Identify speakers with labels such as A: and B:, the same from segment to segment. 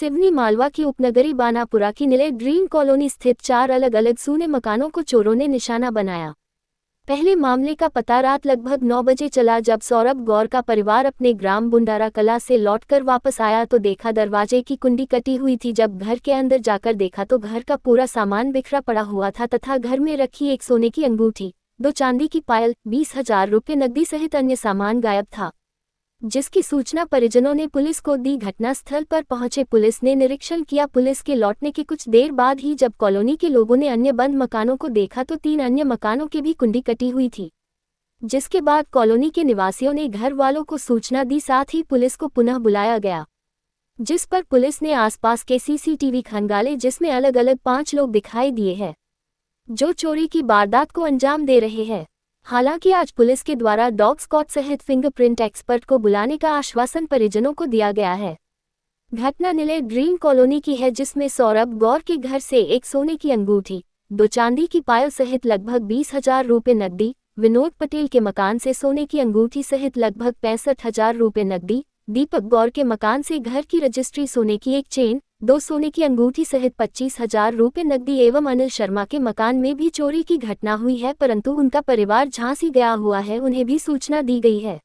A: सिवनी मालवा की उपनगरी बानापुरा की निलय dream colony स्थित 4 अलग अलग सूने मकानों को चोरों ने निशाना बनाया। पहले मामले का पता रात लगभग 9 बजे चला, जब सौरभ गौर का परिवार अपने ग्राम बुंडारा कला से लौटकर वापस आया तो देखा दरवाजे की कुंडी कटी हुई थी। जब घर के अंदर जाकर देखा तो घर का पूरा सामान बिखरा पड़ा हुआ था तथा घर में रखी एक सोने की अंगूठी, 2 चांदी की पायल, 20,000 रुपये नकदी सहित अन्य सामान गायब था, जिसकी सूचना परिजनों ने पुलिस को दी। घटनास्थल पर पहुंचे पुलिस ने निरीक्षण किया। पुलिस के लौटने के कुछ देर बाद ही जब कॉलोनी के लोगों ने अन्य बंद मकानों को देखा तो 3 अन्य मकानों की भी कुंडी कटी हुई थी, जिसके बाद कॉलोनी के निवासियों ने घर वालों को सूचना दी। साथ ही पुलिस को पुनः बुलाया गया, जिस पर पुलिस ने आसपास के सीसीटीवी खंगाले, जिसमें अलग अलग 5 लोग दिखाई दिए हैं जो चोरी की वारदात को अंजाम दे रहे हैं। हालांकि आज पुलिस के द्वारा डॉग स्क्वाड सहित फिंगरप्रिंट एक्सपर्ट को बुलाने का आश्वासन परिजनों को दिया गया है। घटना निलय ड्रीम कॉलोनी की है, जिसमें सौरभ गौर के घर से एक सोने की अंगूठी, 2 चांदी की पायल सहित लगभग 20,000 रुपये नकदी, विनोद पटेल के मकान से सोने की अंगूठी सहित लगभग 65,000 रुपये नकदी, दीपक गौर के मकान से घर की रजिस्ट्री, सोने की एक चेन, 2 सोने की अंगूठी सहित 25,000 रुपये नकदी एवं अनिल शर्मा के मकान में भी चोरी की घटना हुई है, परंतु उनका परिवार झांसी गया हुआ है, उन्हें भी सूचना दी गई है।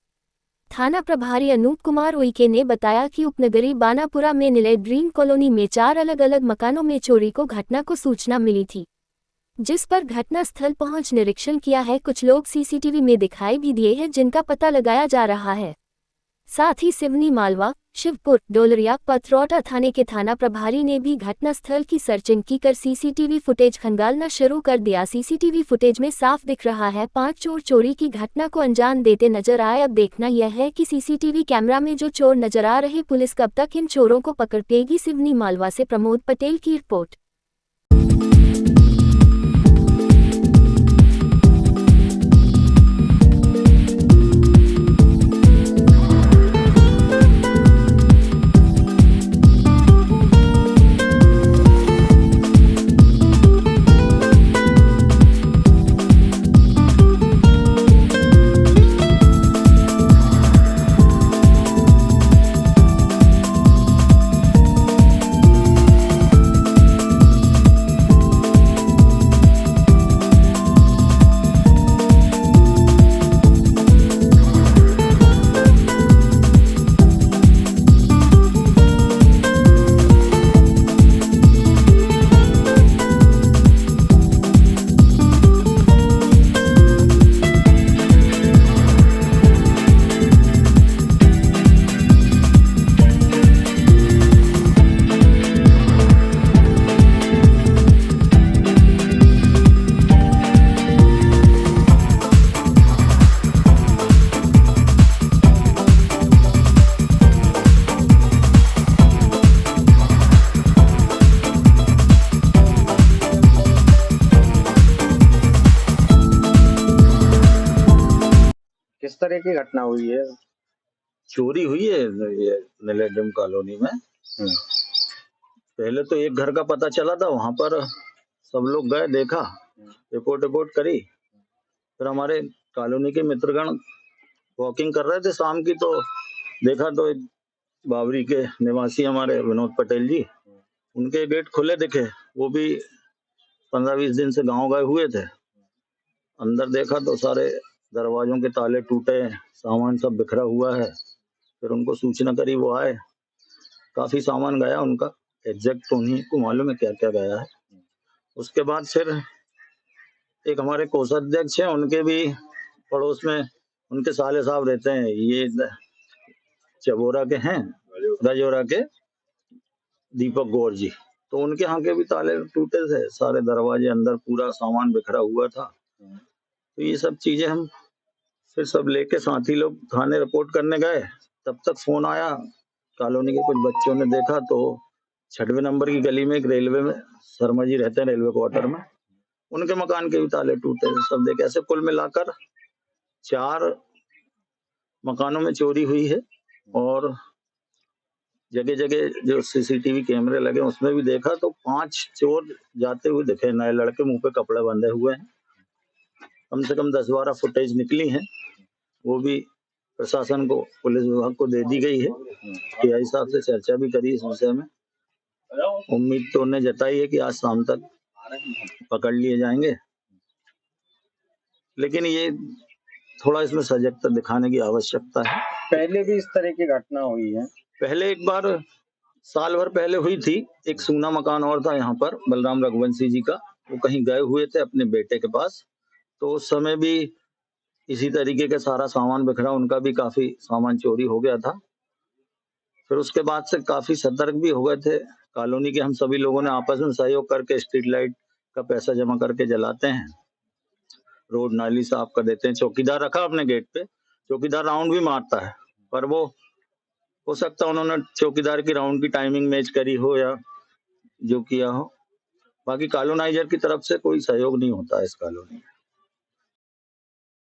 A: थाना प्रभारी अनूप कुमार उइके ने बताया कि उपनगरी बानापुरा में निलय ड्रीम कॉलोनी में 4 अलग अलग मकानों में चोरी को घटना को सूचना मिली थी, जिस पर घटनास्थल पहुंच निरीक्षण किया है। कुछ लोग सीसीटीवी में दिखाई भी दिए हैं, जिनका पता लगाया जा रहा है। साथ ही सिवनी मालवा, शिवपुर, डोलरिया, पथरौटा थाने के थाना प्रभारी ने भी घटनास्थल की सर्चिंग की कर सीसीटीवी फुटेज खंगालना शुरू कर दिया। सीसीटीवी फुटेज में साफ दिख रहा है 5 चोर चोरी की घटना को अंजाम देते नजर आए। अब देखना यह है कि सीसीटीवी कैमरा में जो चोर नजर आ रहे, पुलिस कब तक इन चोरों को पकड़ पाएगी। सिवनी मालवा से प्रमोद पटेल की रिपोर्ट।
B: किस तरह की घटना हुई है?
C: चोरी हुई है ये निलय ड्रीम कॉलोनी में। पहले तो एक घर का पता चला था, वहां पर सब लोग गए, देखा, रिपोर्ट करी। फिर हमारे कॉलोनी के मित्रगण वॉकिंग कर रहे थे शाम की, तो देखा तो एक बावरी के निवासी हमारे विनोद पटेल जी, उनके गेट खुले दिखे। वो भी 15-20 दिन से गांव गए हुए थे। अंदर देखा तो सारे दरवाजों के ताले टूटे, सामान सब बिखरा हुआ है। फिर उनको सूचना करी, वो आए, काफी सामान गया उनका, एग्जैक्ट तो उन्हीं को मालूम है क्या क्या गया है। उसके बाद फिर एक हमारे कोषाध्यक्ष हैं, उनके भी पड़ोस में उनके साले साहब रहते हैं, ये चबोरा के हैं, गजोरा के दीपक गौर जी, तो उनके यहाँ के भी ताले टूटे थे, सारे दरवाजे, अंदर पूरा सामान बिखरा हुआ था। तो ये सब चीजें हम फिर सब लेके साथी लोग थाने रिपोर्ट करने गए। तब तक फोन आया, कॉलोनी के कुछ बच्चों ने देखा तो 6वें नंबर की गली में एक रेलवे में शर्मा जी रहते हैं, रेलवे क्वार्टर में, उनके मकान के भी ताले टूटे, सब देखे। ऐसे कुल मिलाकर 4 मकानों में चोरी हुई है। और जगह जगह जो सीसीटीवी कैमरे लगे उसमें भी देखा तो 5 चोर जाते हुए दिखे, नए लड़के, मुंह पे कपड़े बंधे हुए हैं। कम से कम 10-12 फुटेज निकली हैं, वो भी प्रशासन को, पुलिस विभाग को दे दी गई है। पीआई साहब से चर्चा भी करी इस विषय में। उम्मीद तो उन्हें जताई है कि आज शाम तक पकड़ लिए जाएंगे, लेकिन ये थोड़ा इसमें सजगता दिखाने की आवश्यकता है।
B: पहले भी इस तरह की घटना हुई है?
C: पहले एक बार साल भर पहले हुई थी। एक सूना मकान और था यहाँ पर बलराम रघुवंशी जी का, वो कहीं गए हुए थे अपने बेटे के पास, तो उस समय भी इसी तरीके का सारा सामान बिखरा, उनका भी काफी सामान चोरी हो गया था। फिर उसके बाद से काफी सतर्क भी हो गए थे। कॉलोनी के हम सभी लोगों ने आपस में सहयोग करके स्ट्रीट लाइट का पैसा जमा करके जलाते हैं, रोड नाली साफ कर देते हैं। चौकीदार रखा अपने गेट पे, चौकीदार राउंड भी मारता है, पर वो हो सकता है उन्होंने चौकीदार की राउंड की टाइमिंग मैच करी हो या जो किया हो। बाकी कॉलोनाइजर की तरफ से कोई सहयोग नहीं होता है इस कॉलोनी में।